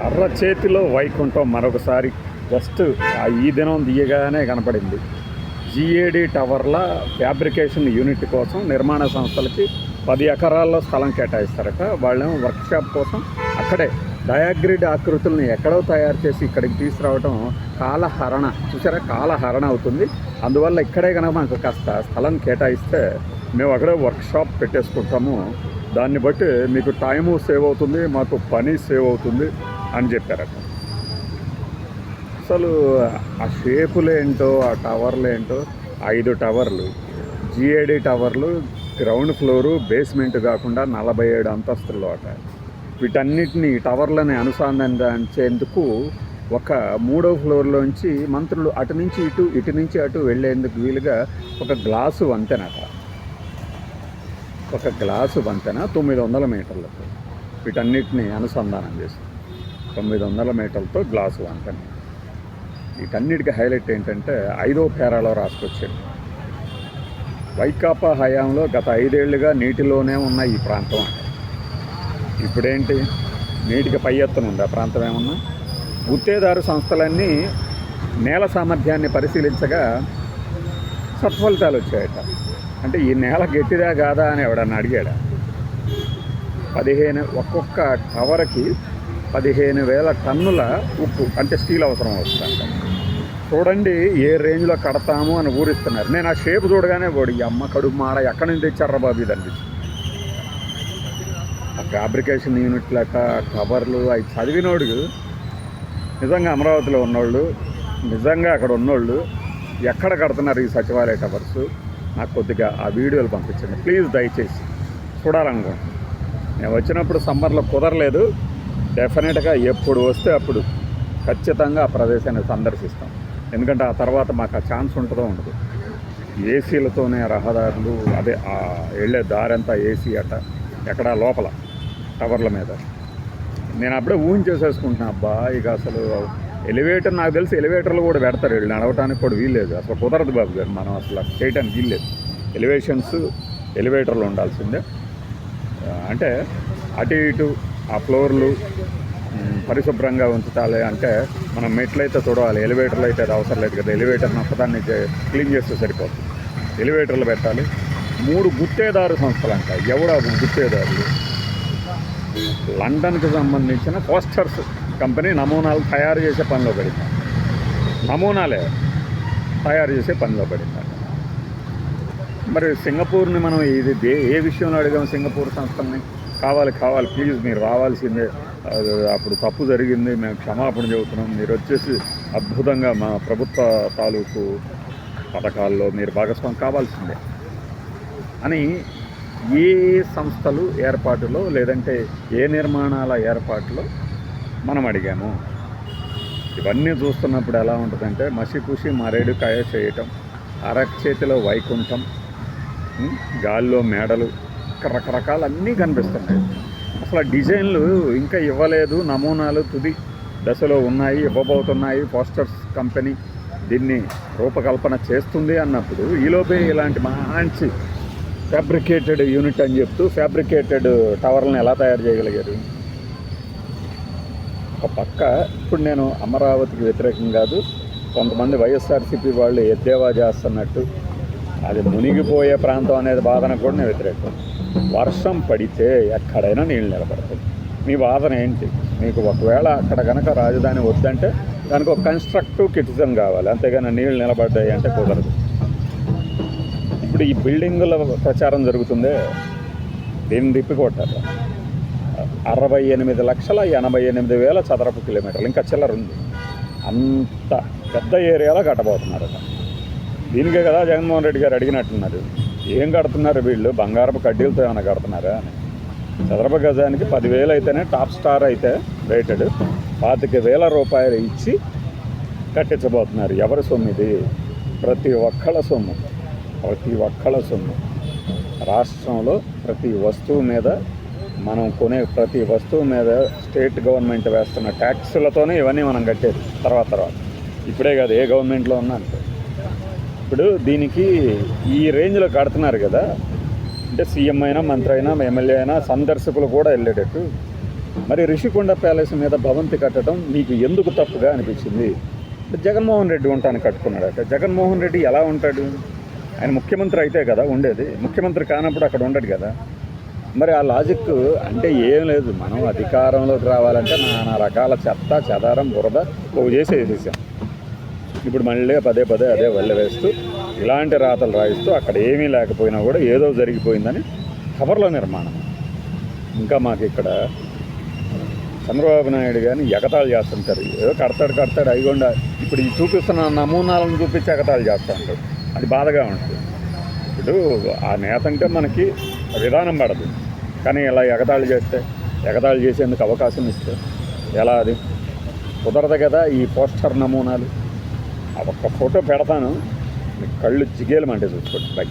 అర్ర చేతిలో వైకుంఠం మరొకసారి జస్ట్ ఈ దినం దియగానే కనపడింది. జిఏడి టవర్ల ఫ్యాబ్రికేషన్ యూనిట్ కోసం నిర్మాణ సంస్థలకి 10 ఎకరాల్లో స్థలం కేటాయిస్తారట. వాళ్ళేమో వర్క్షాప్ కోసం అక్కడే డయాగ్రిడ్ ఆకృతుల్ని ఎక్కడో తయారు చేసి ఇక్కడికి తీసుకురావడం కాలహరణ, చూసారా, కాలహరణ అవుతుంది. అందువల్ల ఇక్కడే కనుక మాకు కాస్త స్థలం కేటాయిస్తే మేము అక్కడే వర్క్షాప్ పెట్టేసుకుంటాము, దాన్ని బట్టి మీకు టైము సేవ్ అవుతుంది, మాకు పని సేవ్ అవుతుంది అని చెప్పారట. అసలు ఆ షేపులు ఏంటో, ఆ టవర్లు ఏంటో, 5 టవర్లు, జిఏడి టవర్లు, గ్రౌండ్ ఫ్లోరు, బేస్మెంట్ కాకుండా 47 అంతస్తుల్లో అట. వీటన్నిటిని టవర్లని అనుసంధానించేందుకు ఒక 3వ ఫ్లోర్లోంచి మంత్రులు అటు నుంచి ఇటు, ఇటు నుంచి అటు వెళ్ళేందుకు వీలుగా ఒక గ్లాసు వంతెనట. ఒక గ్లాసు వంతెన 900 మీటర్లతో వీటన్నిటిని అనుసంధానం చేసి 900 మీటర్లతో గ్లాసు వంతెన. వీటన్నిటికీ హైలైట్ ఏంటంటే 5వ పేరాలో రాసుకొచ్చింది, వైకాపా హయాంలో గత 5 ఏళ్లుగా నీటిలోనే ఉన్న ఈ ప్రాంతం అంటే ఇప్పుడేంటి నీటికి పై ఎత్తున ఉంది ఆ ప్రాంతం. ఏమన్నా గుత్తేదారు సంస్థలన్నీ నేల సామర్థ్యాన్ని పరిశీలించగా సత్ఫలితాలు వచ్చాయట. అంటే ఈ నేల గట్టిదా కాదా అని ఎవడన్నా అడిగాడా? 15 ఒక్కొక్క టవర్కి 15,000 టన్నుల ఉప్పు అంటే స్టీల్ అవసరం వస్తుందంట. చూడండి ఏ రేంజ్లో కడతాము అని ఊరిస్తున్నారు. నేను ఆ షేప్ చూడగానే ఈ అమ్మ కడుపు మాడ ఎక్కడి నుంచి తెచ్చారా బాబు ఇదండి. ఆ ఫ్యాబ్రికేషన్ యూనిట్లక టవర్లు అవి చదివినోడు నిజంగా అమరావతిలో ఉన్నోళ్ళు, నిజంగా అక్కడ ఉన్నోళ్ళు ఎక్కడ కడుతున్నారు ఈ సచివాలయ టవర్స్ నాకు కొద్దిగా ఆ వీడియోలు పంపించండి ప్లీజ్, దయచేసి చూడాలనుకోండి. నేను వచ్చినప్పుడు సమ్మర్లో కుదరలేదు, డెఫినెట్గా ఎప్పుడు వస్తే అప్పుడు ఖచ్చితంగా ఆ ప్రదేశాన్ని సందర్శిస్తాం. ఎందుకంటే ఆ తర్వాత మాకు ఆ ఛాన్స్ ఉంటుందో ఉండదు. ఏసీలతోనే రహదారులు, అదే ఆ వెళ్ళే దారంతా ఏసీ అట, ఎక్కడ లోపల టవర్ల మీద. నేను అప్పుడే ఊహించేసేసుకుంటున్నా, అబ్బా ఇక అసలు ఎలివేటర్, నాకు తెలిసి ఎలివేటర్లు కూడా పెడతారు, వీళ్ళు నడవటానికి కూడా వీల్లేదు. అసలు కుదరదు బాబు గారు, మనం అసలు చేయడానికి వీల్లేదు. ఎలివేషన్స్ ఎలివేటర్లు ఉండాల్సిందే. అంటే అటు ఇటు ఆ ఫ్లోర్లు పరిశుభ్రంగా ఉంచాలి. అంటే మనం మెట్లయితే చూడాలి, ఎలివేటర్లు అయితే అది అవసరం లేదు కదా. ఎలివేటర్ని ఒక్కదాన్ని క్లీన్ చేస్తే సరిపోతుంది, ఎలివేటర్లు పెట్టాలి. 3 గుత్తేదారు సంస్థలు అంట. ఎవడా గుత్తేదారులు? లండన్కి సంబంధించిన పోస్టర్స్ కంపెనీ నమూనాలు తయారు చేసే పనిలో పడింది. నమూనాలే తయారు చేసే పనిలో పడింది. మరి సింగపూర్ని మనం ఇది ఏ విషయంలో అడిగాము? సింగపూర్ సంస్థల్ని కావాలి ప్లీజ్ మీరు రావాల్సిందే, అప్పుడు తప్పు జరిగింది, మేము క్షమాపణ చెబుతున్నాం, మీరు వచ్చేసి అద్భుతంగా మా ప్రభుత్వ తాలూకు పథకాల్లో మీరు భాగస్వామి కావాల్సిందే అని ఏ సంస్థలు ఏర్పాటులో లేదంటే ఏ నిర్మాణాల ఏర్పాటులో మనం అడిగాము. ఇవన్నీ చూస్తున్నప్పుడు ఎలా ఉంటుందంటే మసిపూసి మరేడుకాయ చేయటం, అరచేతిలో వైకుంఠం, గాల్లో మేడలు, రకరకాలు అన్నీ కనిపిస్తున్నాయి. అసలు డిజైన్లు ఇంకా ఇవ్వలేదు, నమూనాలు తుది దశలో ఉన్నాయి, ఇవ్వబోతున్నాయి. పోస్టర్స్ కంపెనీ దీన్ని రూపకల్పన చేస్తుంది అన్నప్పుడు ఈలోపే ఇలాంటి మంచి ఫ్యాబ్రికేటెడ్ యూనిట్ అని చెప్తూ ఫ్యాబ్రికేటెడ్ టవర్లను ఎలా తయారు చేయగలిగారు? ఒక పక్క ఇప్పుడు నేను అమరావతికి వ్యతిరేకం కాదు, కొంతమంది వైఎస్ఆర్సీపీ వాళ్ళు ఎద్దేవా చేస్తున్నట్టు అది మునిగిపోయే ప్రాంతం అనేది వాదన కూడా నేను వ్యతిరేకం. వర్షం పడితే ఎక్కడైనా నీళ్ళు నిలబడతాయి. మీ వాదన ఏంటి? మీకు ఒకవేళ అక్కడ కనుక రాజధాని వద్దంటే దానికి ఒక కన్స్ట్రక్టివ్ కిటిజన్ కావాలి, అంతేగాని నీళ్ళు నిలబడ్డాయి అంటే కుదరదు. ఇప్పుడు ఈ బిల్డింగుల ప్రచారం జరుగుతుందే, దీన్ని తిప్పికొట్టారు. 68,88,000 చదరపు కిలోమీటర్లు, ఇంకా చిల్లర ఉంది. అంత పెద్ద ఏరియాలో కట్టబోతున్నారట. దీనికే కదా జగన్మోహన్ రెడ్డి గారు అడిగినట్టున్నారు, ఏం కడుతున్నారు వీళ్ళు, బంగారపు కడ్డీలతో ఏమైనా కడుతున్నారా అని. చదరపు గజానికి 10,000 అయితేనే టాప్ స్టార్ అయితే రేటెడ్ 25,000 రూపాయలు ఇచ్చి కట్టించబోతున్నారు. ఎవరి సొమ్ము ఇది? ప్రతి ఒక్కళ్ళ సొమ్ము, ప్రతి ఒక్కళ్ళ సొమ్ము. రాష్ట్రంలో ప్రతి వస్తువు మీద, మనం కొనే ప్రతి వస్తువు మీద స్టేట్ గవర్నమెంట్ వేస్తున్న ట్యాక్సులతోనే ఇవన్నీ మనం కట్టేది. తర్వాత ఇప్పుడే కాదు, ఏ గవర్నమెంట్లో ఉన్నా అంటే. ఇప్పుడు దీనికి ఈ రేంజ్లో కడుతున్నారు కదా, అంటే సీఎం అయినా మంత్రి అయినా ఎమ్మెల్యే అయినా సందర్శకులు కూడా వెళ్ళేటట్టు మరి రిషికొండ ప్యాలెస్ మీద భవంతి కట్టడం మీకు ఎందుకు తప్పుగా అనిపించింది? జగన్మోహన్ రెడ్డి ఉంటాను కట్టుకున్నాడట. జగన్మోహన్ రెడ్డి ఎలా ఉంటాడు? ఆయన ముఖ్యమంత్రి అయితే కదా ఉండేది, ముఖ్యమంత్రి కానప్పుడు అక్కడ ఉండడు కదా. మరి ఆ లాజిక్ అంటే ఏం లేదు. మనం అధికారంలోకి రావాలంటే నానా రకాల చెత్త చెదారం బురద పోగు చేసి వేసేసాం. ఇప్పుడు మళ్ళీ పదే పదే అదే వల్ల వేస్తూ ఇలాంటి రాతలు రాయిస్తూ అక్కడ ఏమీ లేకపోయినా కూడా ఏదో జరిగిపోయిందని కవర్ల నిర్మాణం. ఇంకా మాకు ఇక్కడ చంద్రబాబు నాయుడు కానీ ఎగతాళి చేస్తుంటారు. ఏదో కడతాడు అయిగొండ ఇప్పుడు ఈ చూపిస్తున్న నమూనాలను చూపించి ఎగతాళి చేస్తూ ఉంటాడు. అది బాధగా ఉంటుంది. ఇప్పుడు ఆ నేత అంటే మనకి విధానం పడదు, కానీ ఇలా ఎగతాళి చేసేందుకు అవకాశం ఇస్తే ఎలా? అది కుదరదు కదా. ఈ పోస్టర్ నమూనాలు ఆ ఒక్క ఫోటో పెడతాను, మీ కళ్ళు జిగేలమంటే చూసుకోండి. బై.